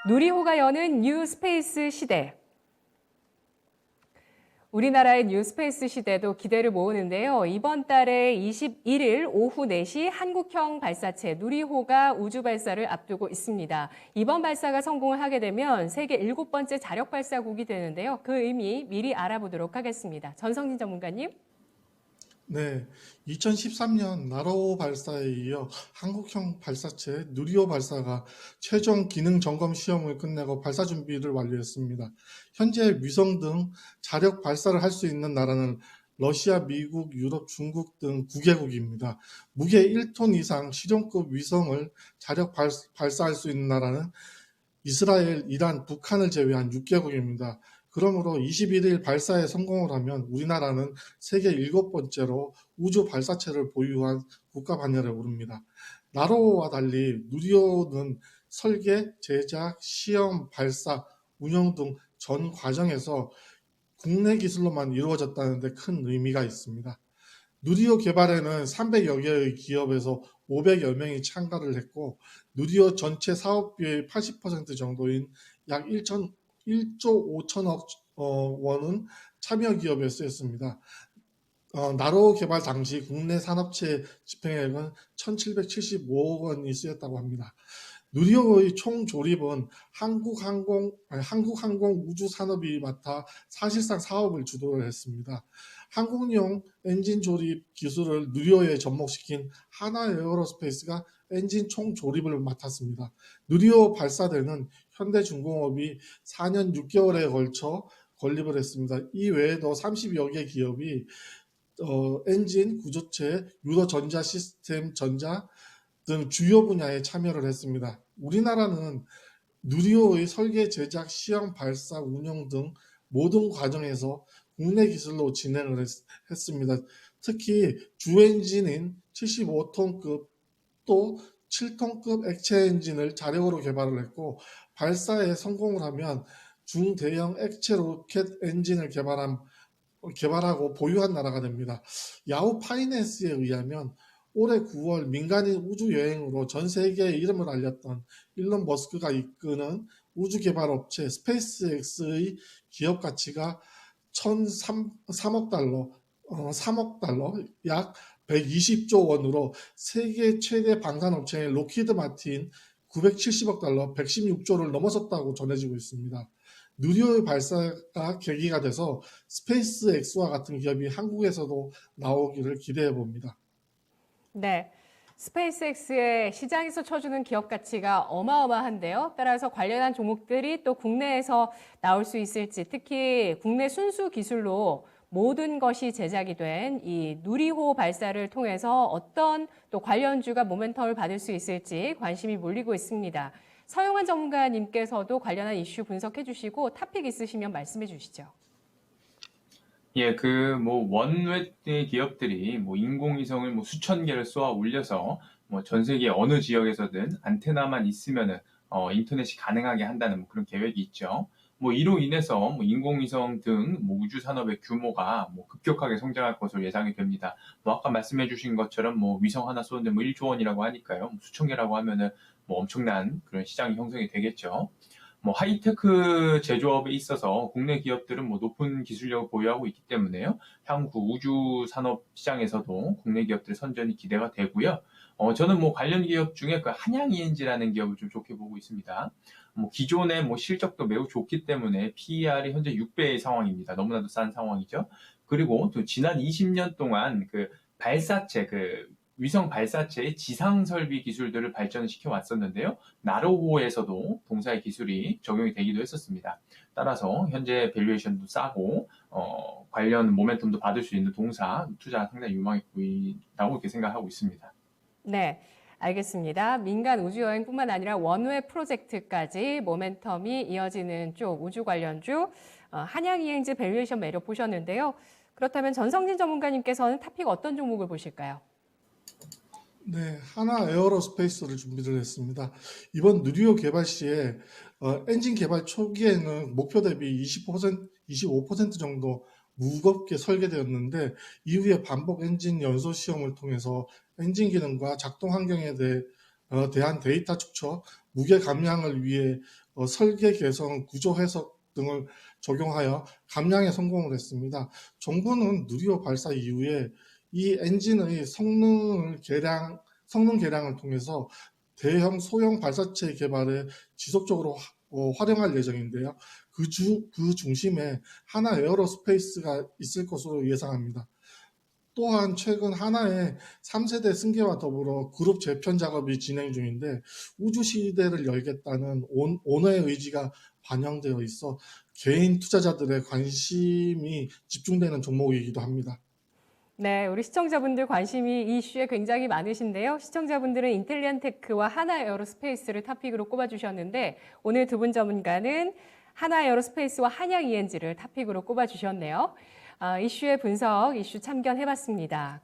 누리호가 여는 뉴 스페이스 시대. 우리나라의 뉴 스페이스 시대도 기대를 모으는데요. 이번 달에 21일 오후 4시 한국형 발사체 누리호가 우주 발사를 앞두고 있습니다. 이번 발사가 성공을 하게 되면 세계 7번째 자력 발사국이 되는데요. 그 의미 미리 알아보도록 하겠습니다. 전성진 전문가님. 네, 2013년 나로 발사에 이어 한국형 발사체 누리호 발사가 최종 기능 점검 시험을 끝내고 발사 준비를 완료했습니다. 현재 위성 등 자력 발사를 할 수 있는 나라는 러시아, 미국, 유럽, 중국 등 9개국입니다. 무게 1톤 이상 실용급 위성을 자력 발사할 수 있는 나라는 이스라엘, 이란, 북한을 제외한 6개국입니다. 그러므로 21일 발사에 성공을 하면 우리나라는 세계 7번째로 우주 발사체를 보유한 국가 반열에 오릅니다. 나로호와 달리 누리호는 설계, 제작, 시험, 발사, 운영 등 전 과정에서 국내 기술로만 이루어졌다는 데 큰 의미가 있습니다. 누리호 개발에는 300여 개의 기업에서 500여 명이 참가를 했고, 누리호 전체 사업비의 80% 정도인 약 1조 5천억 원은 참여 기업에 쓰였습니다. 나로 개발 당시 국내 산업체 집행액은 1,775억 원이 쓰였다고 합니다. 누리호의 총 조립은 한국항공우주산업이 맡아 사실상 사업을 주도를 했습니다. 항공용 엔진 조립 기술을 누리호에 접목시킨 하나에어로스페이스가 엔진 총 조립을 맡았습니다. 누리호 발사대는 현대중공업이 4년 6개월에 걸쳐 건립을 했습니다. 이 외에도 30여 개 기업이 엔진, 구조체, 유도전자 시스템, 전자 등 주요 분야에 참여를 했습니다. 우리나라는 누리호의 설계, 제작, 시험, 발사, 운영 등 모든 과정에서 국내 기술로 진행을 했습니다. 특히 주 엔진인 75톤급 또 7톤급 액체 엔진을 자력으로 개발을 했고, 발사에 성공을 하면 중대형 액체 로켓 엔진을 개발하고 보유한 나라가 됩니다. 야후 파이낸스에 의하면 올해 9월 민간인 우주 여행으로 전 세계에 이름을 알렸던 일론 머스크가 이끄는 우주 개발 업체 스페이스X의 기업 가치가 1,003억 달러, 3억 달러, 약 120조 원으로 세계 최대 방산업체인 로키드 마틴 970억 달러, 116조를 넘어섰다고 전해지고 있습니다. 누리호의 발사가 계기가 돼서 스페이스X와 같은 기업이 한국에서도 나오기를 기대해 봅니다. 네. 스페이스X의 시장에서 쳐주는 기업 가치가 어마어마한데요. 따라서 관련한 종목들이 또 국내에서 나올 수 있을지, 특히 국내 순수 기술로 모든 것이 제작이 된 이 누리호 발사를 통해서 어떤 또 관련주가 모멘텀을 받을 수 있을지 관심이 몰리고 있습니다. 서영환 전문가님께서도 관련한 이슈 분석해 주시고 토픽 있으시면 말씀해 주시죠. 예, 원외 기업들이 인공위성을 수천 개를 쏘아 올려서 전 세계 어느 지역에서든 안테나만 있으면은 인터넷이 가능하게 한다는 그런 계획이 있죠. 이로 인해서 인공위성 등 우주 산업의 규모가 급격하게 성장할 것으로 예상이 됩니다. 아까 말씀해 주신 것처럼 위성 하나 쏘는데 1조 원이라고 하니까요. 수천 개라고 하면은 엄청난 그런 시장이 형성이 되겠죠. 하이테크 제조업에 있어서 국내 기업들은 높은 기술력을 보유하고 있기 때문에요. 향후 우주 산업 시장에서도 국내 기업들의 선전이 기대가 되고요. 저는 관련 기업 중에 그 한양 ENG라는 기업을 좀 좋게 보고 있습니다. 기존의 실적도 매우 좋기 때문에 PER이 현재 6배의 상황입니다. 너무나도 싼 상황이죠. 그리고 또 지난 20년 동안 그 발사체, 위성 발사체의 지상 설비 기술들을 발전시켜 왔었는데요. 나로호에서도 동사의 기술이 적용이 되기도 했었습니다. 따라서 현재 밸류에이션도 싸고 관련 모멘텀도 받을 수 있는 동사 투자가 상당히 유망해 보인다고 이렇게 생각하고 있습니다. 네, 알겠습니다. 민간 우주여행뿐만 아니라 원외 프로젝트까지 모멘텀이 이어지는 쪽 우주 관련주 한양 ENG 밸류에이션 매력 보셨는데요. 그렇다면 전성진 전문가님께서는 토픽 어떤 종목을 보실까요? 네, 하나 에어로스페이스를 준비를 했습니다. 이번 누리호 개발 시에 엔진 개발 초기에는 목표 대비 20%, 25% 정도 무겁게 설계되었는데, 이후에 반복 엔진 연소 시험을 통해서 엔진 기능과 작동 환경에 대한 데이터 축적, 무게 감량을 위해 설계 개선, 구조 해석 등을 적용하여 감량에 성공을 했습니다. 정부는 누리호 발사 이후에 이 엔진의 성능 개량을 통해서 대형 소형 발사체 개발에 지속적으로 활용할 예정인데요. 그 중심에 하나 에어로스페이스가 있을 것으로 예상합니다. 또한 최근 하나의 3세대 승계와 더불어 그룹 재편 작업이 진행 중인데 우주 시대를 열겠다는 오너의 의지가 반영되어 있어 개인 투자자들의 관심이 집중되는 종목이기도 합니다. 네, 우리 시청자분들 관심이 이 이슈에 굉장히 많으신데요. 시청자분들은 인텔리언테크와 하나에어로스페이스를 토픽으로 꼽아주셨는데 오늘 두 분 전문가는 하나에어로스페이스와 한양 ENG를 토픽으로 꼽아주셨네요. 이슈의 분석, 이슈 참견해봤습니다.